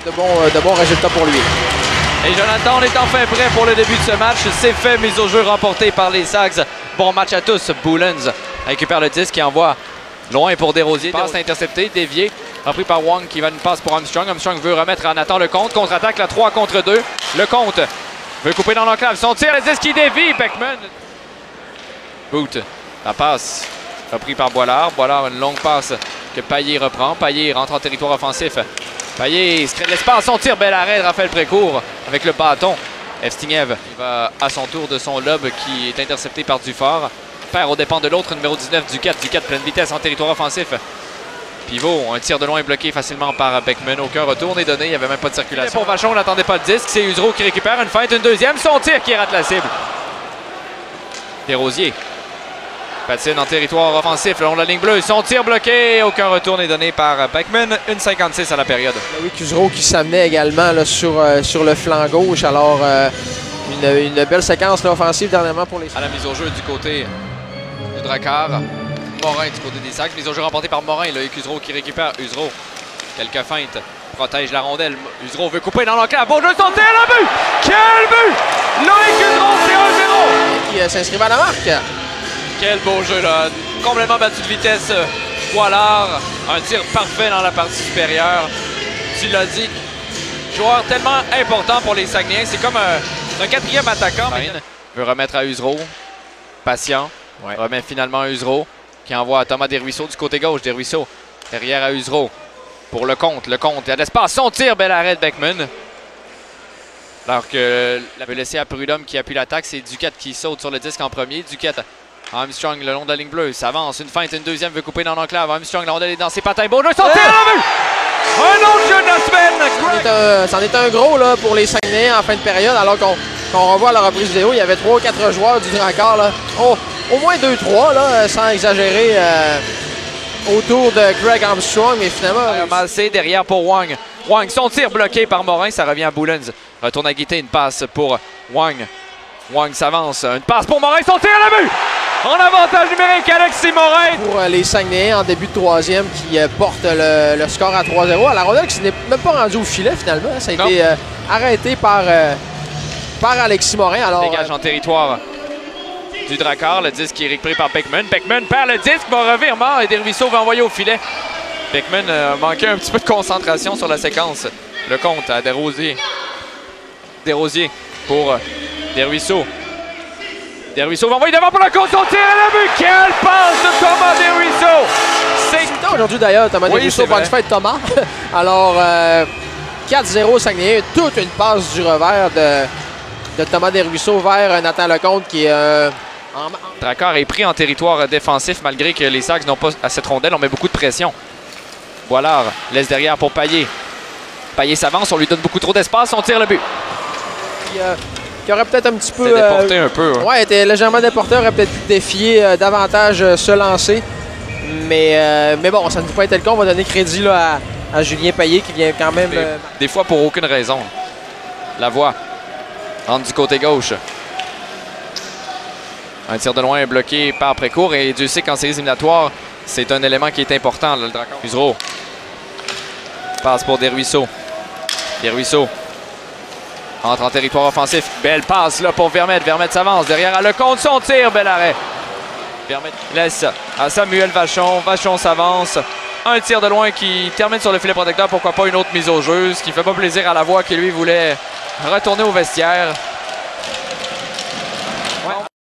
de bons résultats pour lui. Et Jonathan, on est enfin prêt pour le début de ce match. C'est fait, mise au jeu remportée par les Sags. Bon match à tous. Boulens récupère le disque et envoie loin pour Desrosiers. Passe interceptée, déviée, repris par Wong qui va une passe pour Armstrong. Armstrong veut remettre à Nathan le compte. Contre-attaque, la 3 contre 2. Le compte veut couper dans l'enclave. Son tir, le disque qui dévie. Beckman. Boot. La passe repris par Boilard. Boilard, une longue passe que Payet reprend. Payet rentre en territoire offensif. Payet se crée de l'espace. Son tir, bel arrêt de Raphaël Précourt avec le bâton. Evstignev va à son tour de son lob qui est intercepté par Dufort. Perd aux dépens de l'autre, numéro 19, Ducat. Ducat pleine vitesse en territoire offensif. Pivot, un tir de loin bloqué facilement par Beckman. Aucun retour n'est donné, il n'y avait même pas de circulation. Pour Vachon, on n'attendait pas le disque. C'est Usereau qui récupère une feinte, une deuxième. Son tir qui rate la cible. Desrosiers patine en territoire offensif le long de la ligne bleue. Son tir bloqué. Aucun retour n'est donné par Beckman. 1,56 à la période. Oui, Usereau qui s'amenait également là, sur le flanc gauche. Alors, une belle séquence là, offensive dernièrement pour les... À la mise au jeu du côté du Drakkar. Morin du côté des Sags. Mise au jeu remportée par Morin. Loïc Usereau qui récupère. Usereau, quelques feintes. Protège la rondelle. Usereau veut couper dans l'enclave. Bon jeu, son tir, le but! Quel but! Loïc Usereau, c'est 1-0! Qui s'inscrivent à la marque. Quel beau jeu là, complètement battu de vitesse. Boilard, un tir parfait dans la partie supérieure. Tu l'as dit, joueur tellement important pour les Saguenayens. C'est comme un quatrième attaquant. Veut remettre à Usereau, patient, remet finalement à Usereau qui envoie à Thomas Desruisseaux du côté gauche. Desruisseaux derrière à Usereau pour le compte, il y a de l'espace, son tir, bel arrêt de Beckman. Alors que la veut laisser à Prudhomme qui appuie l'attaque, c'est Ducat qui saute sur le disque en premier. Ducat, Armstrong le long de la ligne bleue, s'avance, une feinte, une deuxième, veut couper dans l'enclave. Armstrong, la rondelle est dans ses patins. Beau jeu, son tir, le but! Un autre jeu de la semaine! C'en est un gros là, pour les Saguenayens en fin de période, alors qu'on revoit la reprise vidéo, il y avait 3 ou 4 joueurs du Drakkar. Au moins 2-3, là, sans exagérer, autour de Greg Armstrong, mais finalement... Malcé derrière pour Wang. Wang, son tir bloqué par Morin, ça revient à Boulens. Retourne à Guité, une passe pour Wang. Wang s'avance, une passe pour Morin, son tir à la but! En avantage numérique, Alexis Morin! Pour les Saguenayens en début de troisième qui portent le score à 3-0. À la rondelle qui n'est même pas rendu au filet finalement. Ça a été arrêté par Alexis Morin. Alors, dégage en territoire du Drakkar, le disque qui est récupéré par Beckman. Beckman perd le disque, bon revirement et Desruisseaux va envoyer au filet. Beckman manquait un petit peu de concentration sur la séquence. Le compte à Desrosiers. Desrosiers pour Desruisseaux. Desruisseaux va envoyer devant pour le compte, son tir à la but. Quelle passe de Thomas Desruisseaux! C'est aujourd'hui d'ailleurs, Thomas Desruisseaux, bonne fête Thomas. Alors, 4-0 Saguenay, toute une passe du revers de Thomas Desruisseaux vers Nathan Lecomte qui est... Drakkar est pris en territoire défensif malgré que les Sags n'ont pas à cette rondelle, on met beaucoup de pression. Boilard laisse derrière pour Payet. Payet s'avance, on lui donne beaucoup trop d'espace, on tire le but. Qui aurait peut-être un petit peu... déporté un peu. Ouais, était légèrement déporté, aurait peut-être pu défier davantage ce lancer. Mais bon, ça ne peut pas être le cas. On va donner crédit là, à Julien Payet qui vient quand même... Des fois pour aucune raison. La voie rentre du côté gauche. Un tir de loin est bloqué par Précourt et Dieu sait qu'en séries éliminatoires, c'est un élément qui est important, là, le Drakkar. Usereau passe pour Desruisseaux. Desruisseaux entre en territoire offensif. Belle passe là pour Vermette. Vermette s'avance. Derrière à Lecomte, son tir. Bel arrêt. Vermette laisse à Samuel Vachon. Vachon s'avance. Un tir de loin qui termine sur le filet protecteur. Pourquoi pas une autre mise au jeu. Ce qui ne fait pas plaisir à la voix qui lui voulait retourner au vestiaire.